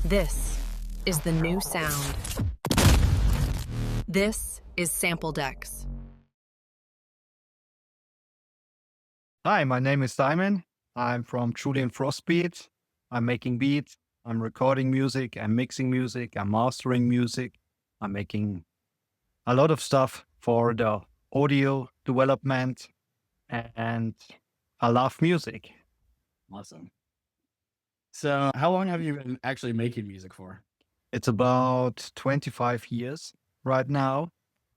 This is the new sound. This is Sample Decks. Hi, my name is Simon. I'm from Julian Frost Beats. I'm making beats. I'm recording music. I'm mixing music. I'm mastering music. I'm making a lot of stuff for the audio development, and I love music. Awesome. So how long have you been actually making music for? It's about 25 years right now.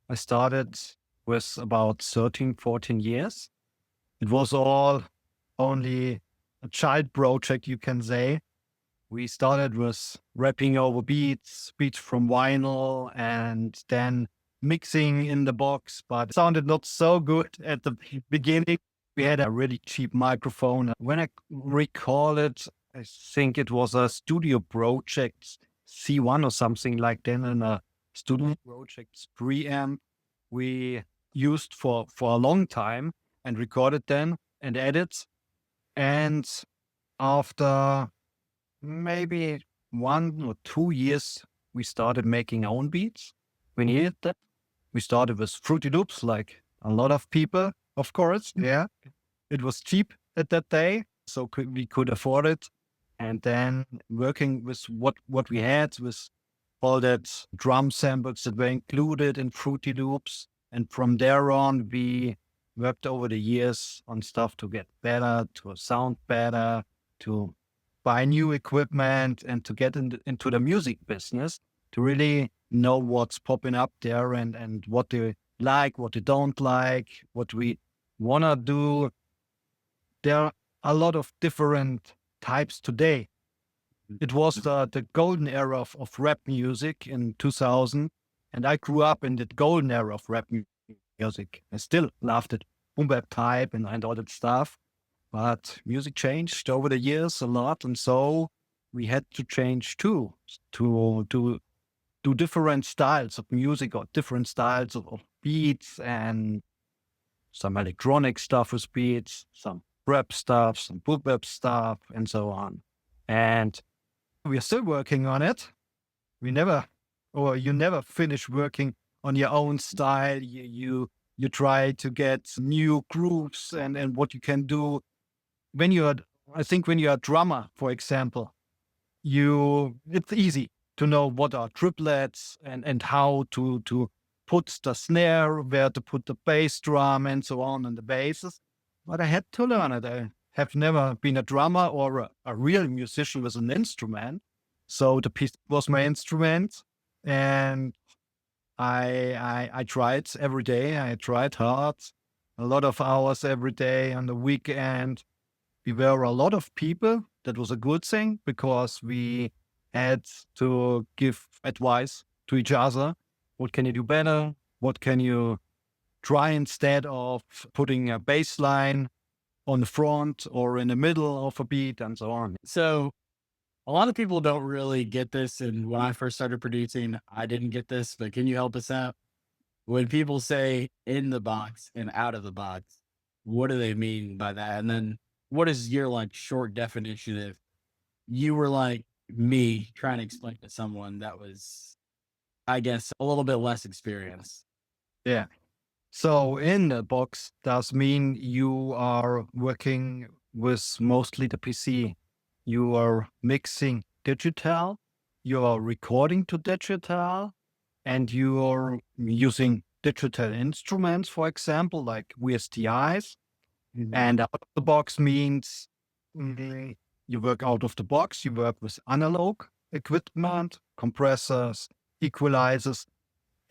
I started with about 13, 14 years. It was all only a child project, you can say. We started with rapping over beats from vinyl, and then mixing in the box, but it sounded not so good at the beginning. We had a really cheap microphone. When I recall it, I think it was a studio project C1 or something like that, and a studio project preamp we used for a long time and recorded then and edited. And after maybe 1 or 2 years, we started making our own beats. We needed that. We started with Fruity Loops, like a lot of people, of course. Yeah. It was cheap at that day, so we could afford it. And then working with what we had, with all that drum samples that were included in Fruity Loops. And from there on, we worked over the years on stuff to get better, to sound better, to buy new equipment, and to get into the music business, to really know what's popping up there, and what they like, what they don't like, what we want to do. There are a lot of different types today. It was the golden era of rap music in 2000, and I grew up in the golden era of rap music. I still loved it, boom bap type and all that stuff. But music changed over the years a lot, and so we had to change too, to do different styles of music, or different styles of beats, and some electronic stuff with beats, some rap stuff, some boom bap stuff, and so on. And we are still working on it. You never finish working on your own style. You try to get new grooves and what you can do. When you're a drummer, for example, it's easy to know what are triplets and how to put the snare, where to put the bass drum, and so on the basses. But I had to learn it. I have never been a drummer or a real musician with an instrument. So the piece was my instrument, and I tried every day. I tried hard, a lot of hours every day. On the weekend, we were a lot of people. That was a good thing, because we had to give advice to each other. What can you do better? What can you try instead of putting a bass line on the front or in the middle of a beat, and so on? So a lot of people don't really get this. And when I first started producing, I didn't get this, but can you help us out? When people say in the box and out of the box, what do they mean by that? And then what is your short definition if you were like me trying to explain to someone that was, I guess, a little bit less experienced? Yeah. So in the box does mean you are working with mostly the PC. You are mixing digital, you are recording to digital, and you are using digital instruments, for example, like VSTIs. And out of the box means you work out of the box, you work with analog equipment, compressors, equalizers,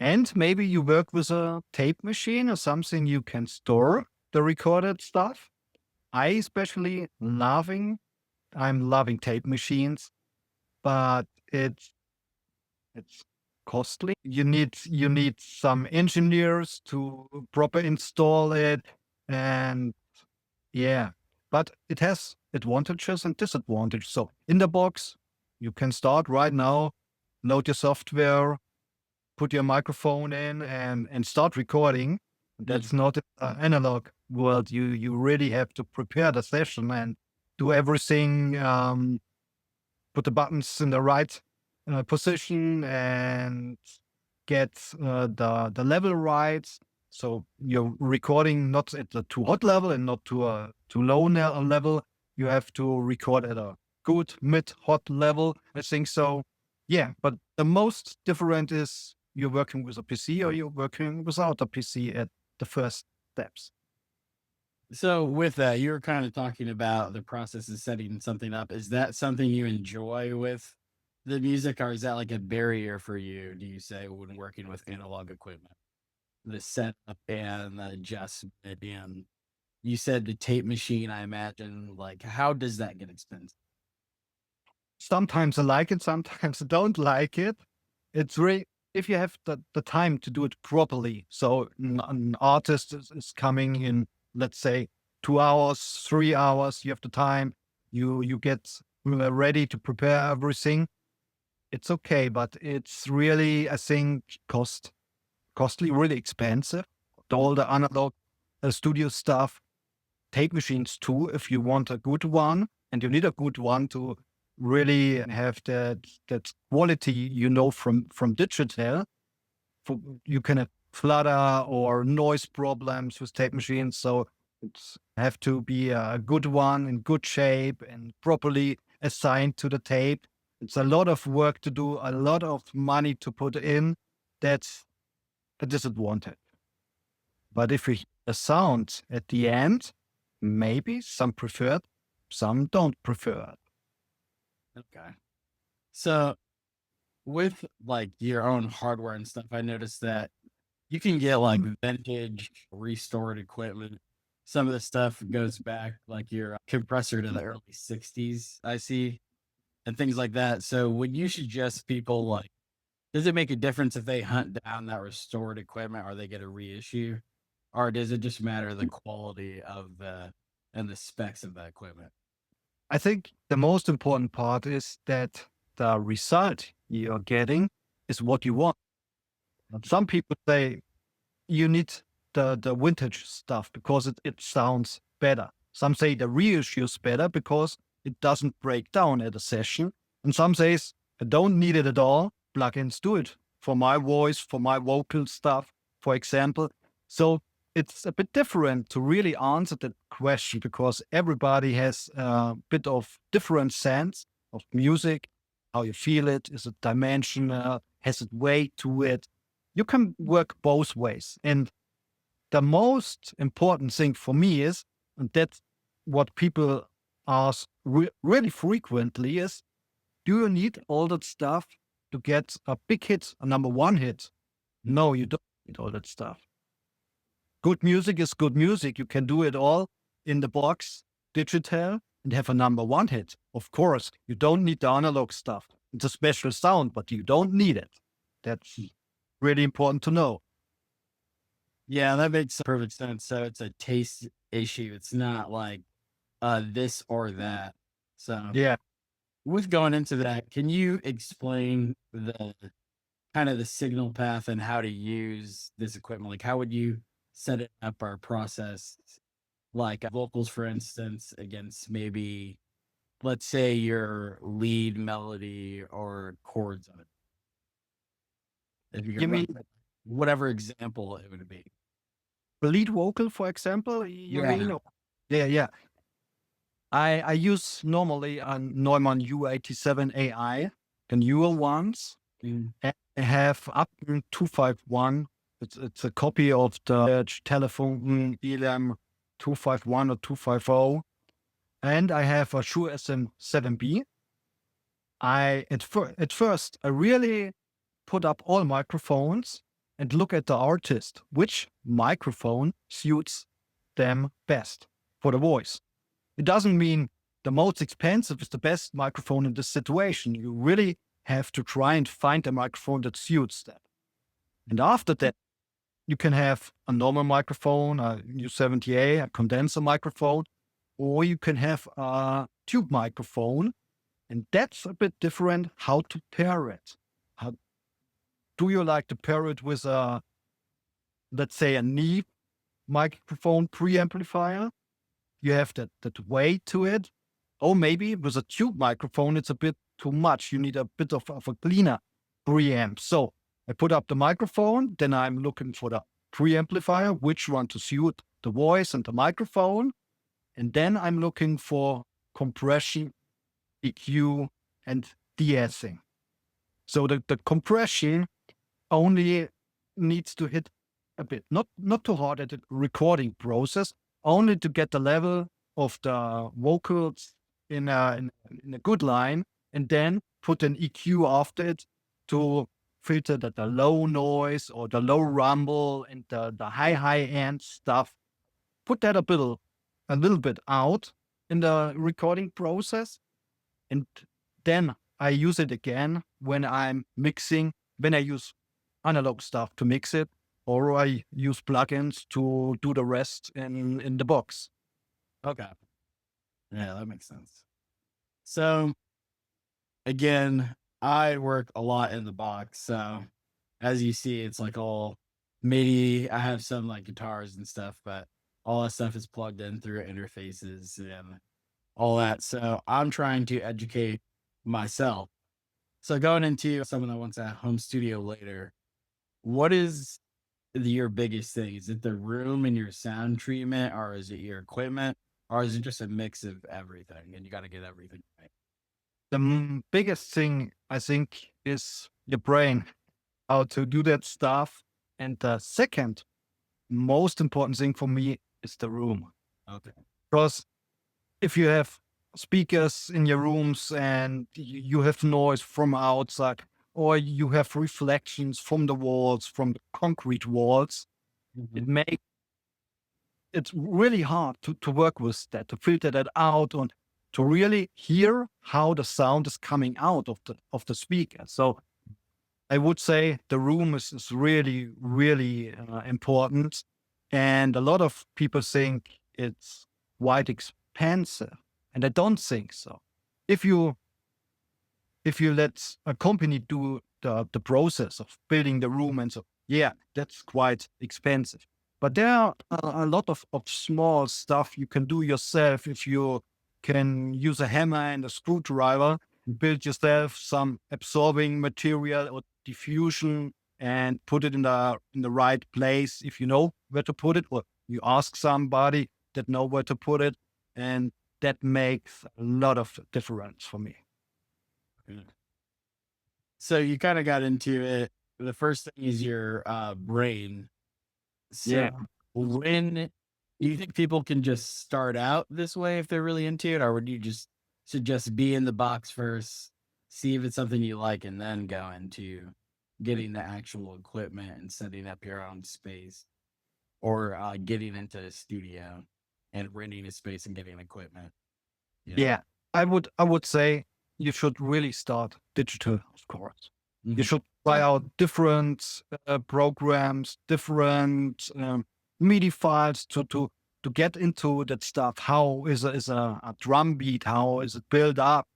and maybe you work with a tape machine or something you can store the recorded stuff. I'm loving tape machines, but it's costly. You need some engineers to proper install it, and yeah, but it has advantages and disadvantages. So in the box, you can start right now, load your software, put your microphone in, and start recording. That's not an analog world. You really have to prepare the session and do everything, put the buttons in the right position and get the level right. So you're recording not at the too hot level and not to a too low level. You have to record at a good mid hot level. I think so. Yeah, but the most different is you're working with a PC or you're working without a PC at the first steps. So with that, you were kind of talking about the process of setting something up. Is that something you enjoy with the music, or is that like a barrier for you, do you say, when working with analog equipment? The setup and the adjustment, and you said the tape machine, I imagine, like how does that get expensive? Sometimes I like it, sometimes I don't like it. It's really if you have the time to do it properly. So an artist is coming in, let's say, 2 hours, 3 hours. You have the time. You get ready to prepare everything. It's okay, but it's really I think costly, really expensive. All the analog studio stuff, tape machines too. If you want a good one, and you need a good one to really have that quality, from digital. You can have flutter or noise problems with tape machines, so it's have to be a good one in good shape and properly assigned to the tape. It's a lot of work to do, a lot of money to put in. That's a disadvantage. But if you hear a sound at the end, maybe some prefer it, some don't prefer it. Okay. So with like your own hardware and stuff, I noticed that you can get like vintage restored equipment. Some of the stuff goes back like your compressor to the early 60s, I see, and things like that. So would you suggest people like, does it make a difference if they hunt down that restored equipment or they get a reissue? Or does it just matter the quality of the and the specs of that equipment? I think the most important part is that the result you're getting is what you want. Some people say you need the vintage stuff because it sounds better. Some say the reissue is better because it doesn't break down at a session. And some says I don't need it at all. Plugins do it for my voice, for my vocal stuff, for example. So it's a bit different to really answer that question because everybody has a bit of different sense of music, how you feel it. Is it dimensional? Has it weight to it? You can work both ways. And the most important thing for me is, and that's what people ask really frequently is, do you need all that stuff to get a big hit, a number one hit? No, you don't need all that stuff. Good music is good music. You can do it all in the box, digital, and have a number one hit. Of course, you don't need the analog stuff. It's a special sound, but you don't need it. That's really important to know. Yeah, that makes perfect sense. So it's a taste issue. It's not like this or that. So Yeah. with going into that, can you explain the kind of the signal path and how to use this equipment? Like how would you set it up or process like vocals, for instance, against maybe, let's say, your lead melody or chords of it? If you You could mean whatever example it would be. lead vocal, for example? You Yeah. mean? Yeah, yeah. I use normally a Neumann U87 AI, the newer ones. Mm. I have up to 251. It's a copy of the telephone ELM 251 or 250. And I have a Shure SM7B. At first I really put up all microphones and look at the artist, which microphone suits them best for the voice. It doesn't mean the most expensive is the best microphone in this situation. You really have to try and find a microphone that suits that. And after that, you can have a normal microphone, a U70A, a condenser microphone, or you can have a tube microphone. And that's a bit different how to pair it. How, do you like to pair it with let's say, a knee microphone preamplifier? You have that weight to it. Or maybe with a tube microphone, it's a bit too much. You need a bit of a cleaner preamp. So I put up the microphone, then I'm looking for the preamplifier, which one to suit the voice and the microphone. And then I'm looking for compression, EQ, and de-essing. So the compression only needs to hit a bit, not too hard at the recording process, only to get the level of the vocals in a good line, and then put an EQ after it to filter the low noise or the low rumble and the high end stuff. Put that a little bit out in the recording process, and then I use it again when I'm mixing, when I use analog stuff to mix it, or I use plugins to do the rest in the box. Okay. Yeah, that makes sense. So again, I work a lot in the box. So as you see, it's like all MIDI. I have some like guitars and stuff, but all that stuff is plugged in through interfaces and all that. So I'm trying to educate myself. So going into someone that wants a home studio later, what is your biggest thing? Is it the room and your sound treatment, or is it your equipment, or is it just a mix of everything and you got to get everything right? The biggest thing I think is your brain, how to do that stuff. And the second most important thing for me is the room. Okay. Because if you have speakers in your rooms and you have noise from outside, or you have reflections from the walls, from the concrete walls, it makes it's really hard to work with that, to filter that out and to really hear how the sound is coming out of the speaker. So I would say the room is really, really important. And a lot of people think it's quite expensive, and I don't think so. If you let a company do the process of building the room, and so, yeah, that's quite expensive. But there are a lot of small stuff you can do yourself. If you can use a hammer and a screwdriver, build yourself some absorbing material or diffusion and put it in the right place if you know where to put it, or you ask somebody that know where to put it, and that makes a lot of difference for me. Good. So you kind of got into it. The first thing is your brain. So Yeah. when do you think people can just start out this way if they're really into it, or would you just suggest be in the box first, see if it's something you like, and then go into getting the actual equipment and setting up your own space, or getting into a studio and renting a space and getting equipment? Yeah, I would say you should really start digital, of course. You Mhm. should try out different programs, different MIDI files to get into that stuff. How is a drum beat? How is it built up?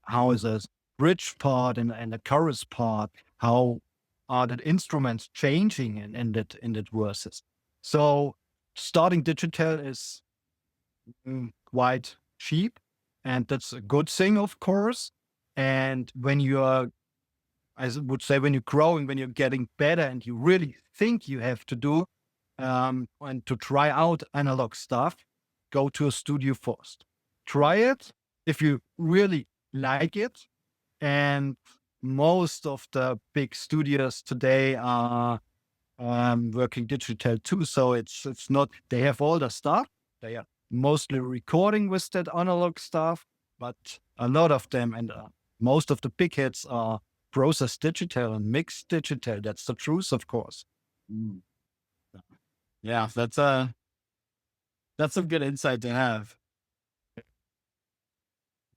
How is a bridge part and a chorus part? How are the instruments changing in that verses? So starting digital is quite cheap, and that's a good thing, of course. And when you are, I would say, when you're growing, when you're getting better, and you really think you have to do and to try out analog stuff, go to a studio first. Try it if you really like it. And most of the big studios today are working digital too. So it's not, they have all the stuff. They are mostly recording with that analog stuff, but a lot of them and most of the big hits are processed digital and mixed digital. That's the truth, of course. Mm. Yeah, that's some good insight to have.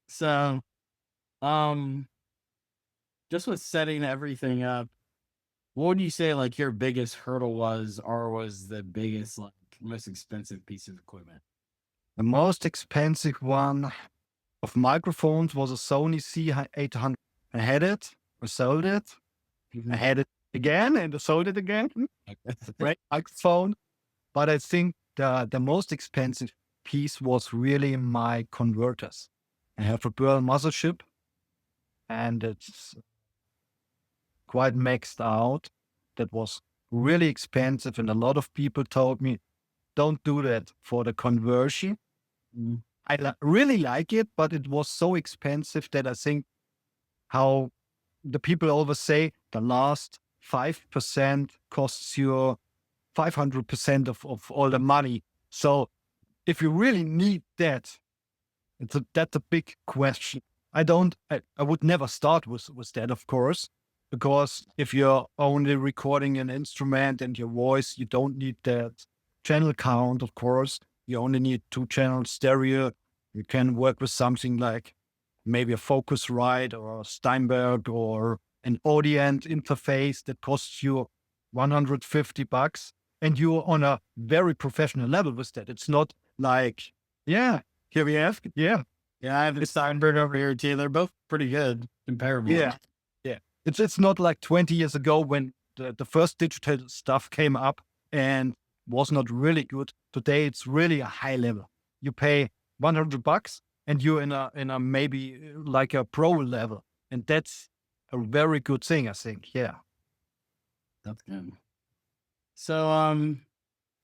So, um, just with setting everything up, what would you say like your biggest hurdle was, or was the biggest, like, most expensive piece of equipment? The most expensive one of microphones was a Sony C800. I had it, I sold it, I had it again, and I sold it again. It's a great microphone. But I think the most expensive piece was really my converters. I have a Pearl mothership, and it's quite maxed out. That was really expensive, and a lot of people told me, don't do that for the conversion. Mm. I really like it, but it was so expensive that I think how the people always say the last 5% costs you 500% of all the money. So if you really need that, that's a big question. I would never start with that, of course, because if you're only recording an instrument and your voice, you don't need that channel count, of course. You only need 2 channels stereo. You can work with something like maybe a Focusrite or a Steinberg or an Audient interface that costs you $150, and you're on a very professional level with that. It's not like, yeah, here we have, yeah, Yeah, I have the Steinberg over here too. They're both pretty good, comparable. yeah, yeah. It's not like 20 years ago when the first digital stuff came up and was not really good. Today it's really a high level. You pay $100 and you're in a maybe like a pro level, and that's a very good thing, I think. Yeah. That's good. So,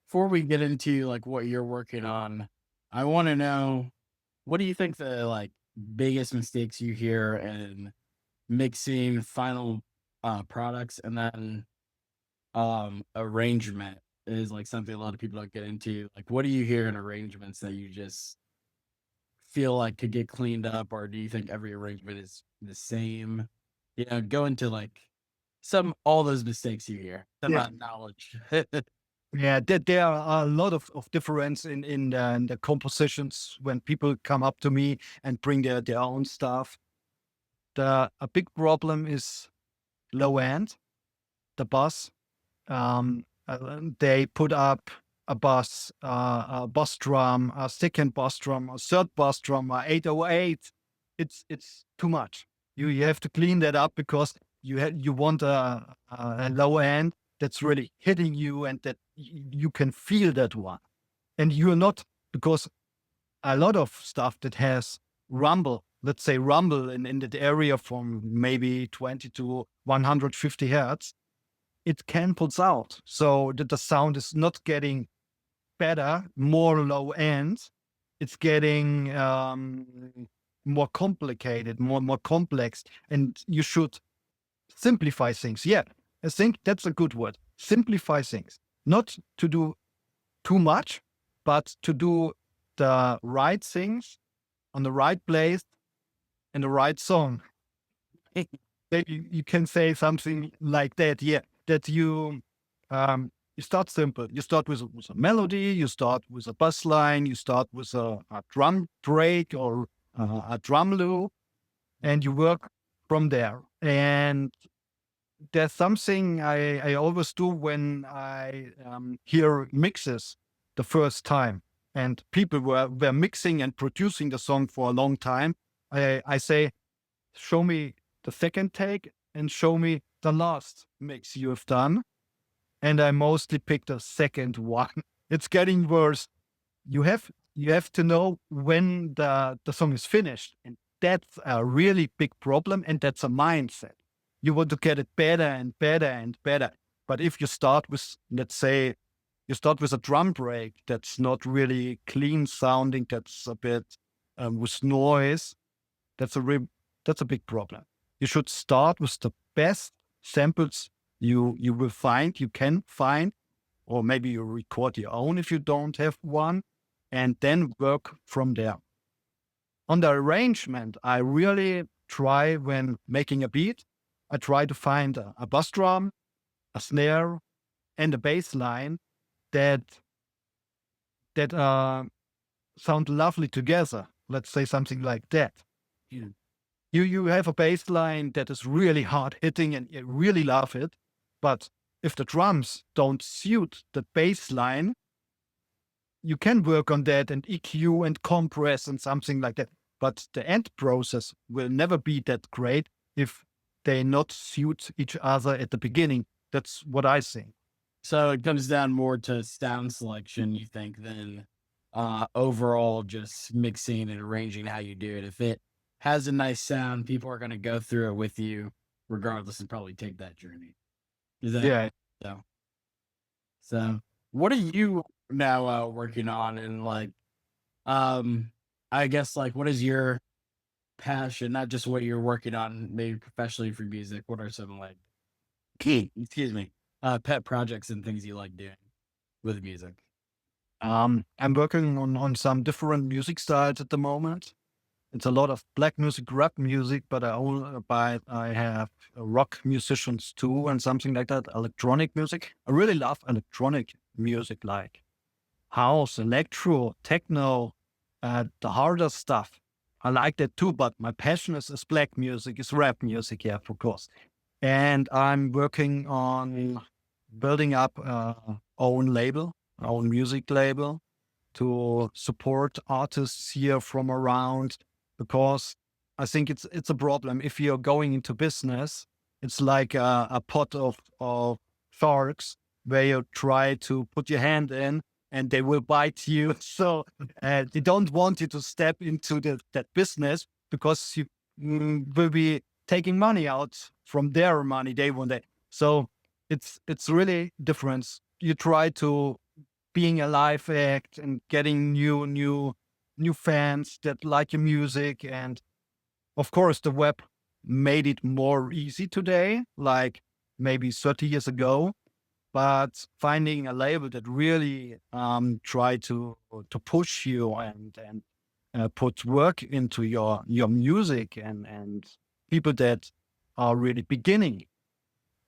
before we get into like what you're working on, I want to know, what do you think the like biggest mistakes you hear in mixing final products, and then arrangement is like something a lot of people don't get into. Like, what do you hear in arrangements that you just feel like could get cleaned up, or do you think every arrangement is the same? You know, go into like all those mistakes you hear. Some Yeah. knowledge. Yeah, there are a lot of difference in the compositions when people come up to me and bring their own stuff. A big problem is low end, the bass. They put up a bass drum, a second bass drum, a third bass drum, a 808. It's too much. You have to clean that up because you want a low end that's really hitting you and that you can feel that one. And you're not, because a lot of stuff that has rumble, let's say rumble in that area from maybe 20 to 150 hertz, it cancels out so that the sound is not getting better, more low end. It's getting more complicated, more complex, and you should simplify things. Yeah, I think that's a good word. Simplify things, not to do too much, but to do the right things on the right place and the right song. Maybe you can say something like that. Yeah, that you start simple. You start with a melody. You start with a bass line. You start with a drum break or a drum loop, and you work from there. And there's something I always do when I hear mixes the first time, and people were mixing and producing the song for a long time. I say, show me the second take and show me the last mix you have done. And I mostly pick the second one. It's getting worse. You have to know when the song is finished. And that's a really big problem. And that's a mindset. You want to get it better and better and better. But if you start with, let's say, you start with a drum break that's not really clean sounding, that's a bit with noise, that's that's a big problem. You should start with the best samples you can find, or maybe you record your own if you don't have one, and then work from there. On the arrangement, I really try when making a beat, I try to find a bass drum, a snare, and a bass line that sound lovely together. Let's say something like that. Yeah. You have a bass line that is really hard hitting and you really love it. But if the drums don't suit the bass line, you can work on that and EQ and compress and something like that. But the end process will never be that great if they not suit each other at the beginning. That's what I think. So it comes down more to sound selection, you think, than overall just mixing and arranging how you do it. If it has a nice sound, people are going to go through it with you regardless and probably take that journey. Is that Yeah. so? So, what are you now working on? And like, um, I guess like, what is your passion? Not just what you're working on, maybe professionally for music. What are some like, excuse me, pet projects and things you like doing with music? I'm working on some different music styles at the moment. It's a lot of black music, rap music, but I have rock musicians too, and something like that. Electronic music. I really love electronic music, like house, electro, techno, the harder stuff. I like that too, but my passion is black music, is rap music, yeah, of course. And I'm working on building up own label, own music label, to support artists here from around, because I think it's a problem if you're going into business. It's like a pot of sharks where you try to put your hand in and they will bite you. So they don't want you to step into that business because you will be taking money out from their money they want it. So it's really different. You try to being a live act and getting new fans that like your music. And of course the web made it more easy today, like maybe 30 years ago. But finding a label that really try to push you and put work into your music, and people that are really beginning,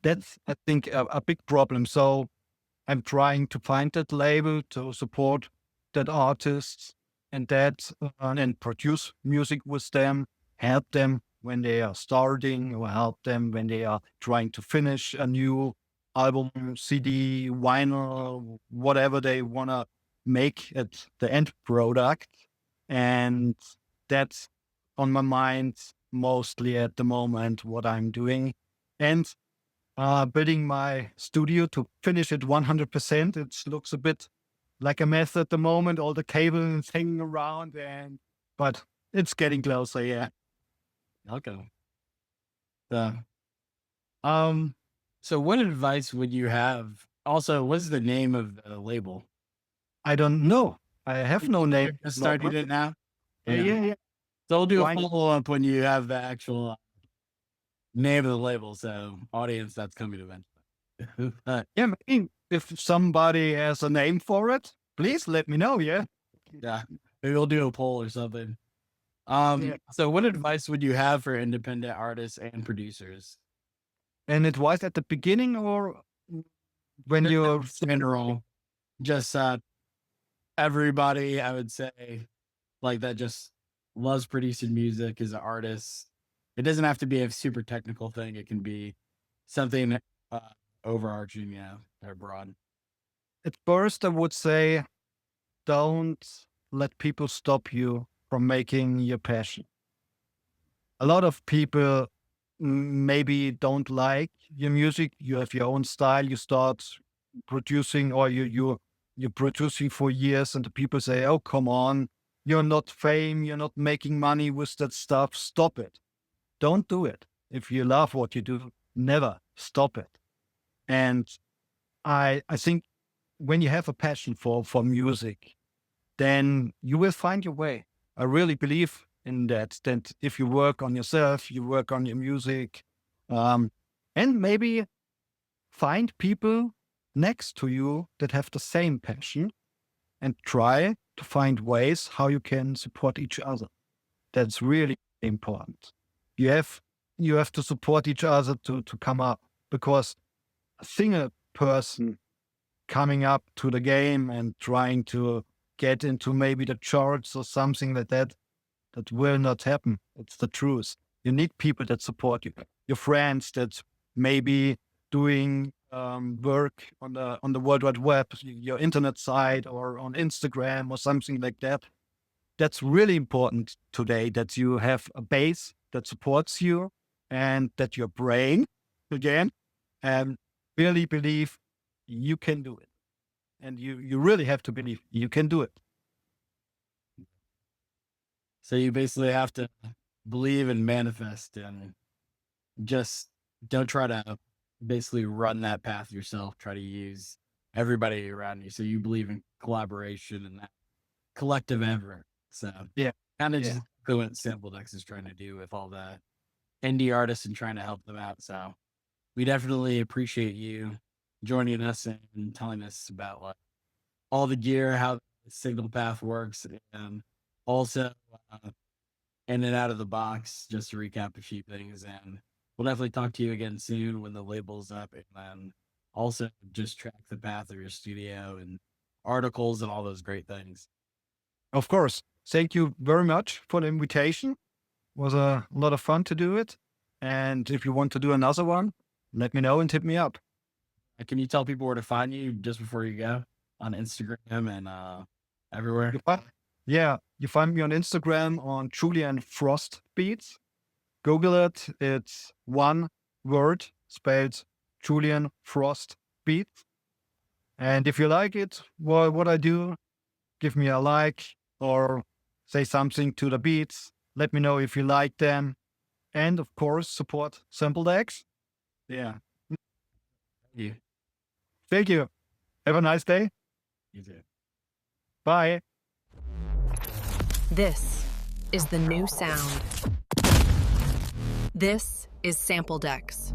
that's I think a big problem. So I'm trying to find that label to support that artists and produce music with them, help them when they are starting, or help them when they are trying to finish a new album, CD, vinyl, whatever they want to make at the end product. And that's on my mind mostly at the moment, what I'm doing. And building my studio to finish it 100%. It looks a bit like a mess at the moment. All the cables hanging around, but it's getting closer. Yeah. Okay. So, um, so what advice would you have? Also, what's the name of the label? I don't know. I have no name. Just started it now. Yeah, Yeah. yeah, yeah. So I'll do a Why- follow up when you have the actual name of the label. So audience that's coming eventually. Yeah, maybe if somebody has a name for it, please let me know. Yeah. Yeah. Maybe we'll do a poll or something. Yeah. So what advice would you have for independent artists and producers? And it was at the beginning, or when you're General, just everybody, I would say, like that just loves producing music as an artist. It doesn't have to be a super technical thing. It can be something uh, overarching, or broad. at first, I would say, don't let people stop you from making your passion. A lot of people maybe don't like your music. You have your own style. You start producing, or you're producing for years, and the people say, "Oh, come on, you're not fame. You're not making money with that stuff. Stop it. Don't do it. If you love what you do, never stop it." And I think when you have a passion for music, then you will find your way. I really believe in that. That if you work on yourself, you work on your music, um, and maybe find people next to you that have the same passion, and try to find ways how you can support each other. That's really important. You have you have to support each other to come up, because a single person coming up to the game and trying to get into maybe the charts or something like that, that will not happen. It's the truth. You need people that support you, your friends that maybe doing work on the World Wide Web, your internet site, or on Instagram or something like that. That's really important today, that you have a base that supports you, and that your brain, again, and really believe you can do it. And you really have to believe you can do it. So you basically have to believe and manifest, and just don't try to basically run that path yourself. Try to use everybody around you. So you believe in collaboration and that collective effort. So Yeah. kind of Yeah. just what Sample Decks is trying to do with all the indie artists and trying to help them out. So we definitely appreciate you joining us and telling us about like all the gear, how the signal path works, and also in and out of the box, just to recap a few things. And we'll definitely talk to you again soon when the label's up, and then also just track the path of your studio and articles and all those great things. Of course. Thank you very much for the invitation. It was a lot of fun to do it. And if you want to do another one, let me know and hit me up. Can you tell people where to find you just before you go on Instagram and everywhere? You find me on Instagram on Julian Frost Beats. Google it. It's one word spelled Julian Frost Beats. And if you like it, what I do, give me a like or say something to the beats. Let me know if you like them. And of course, support Sample Decks. Yeah. You. Thank you. Have a nice day. You too. Bye. This is the new sound. This is Sample Decks.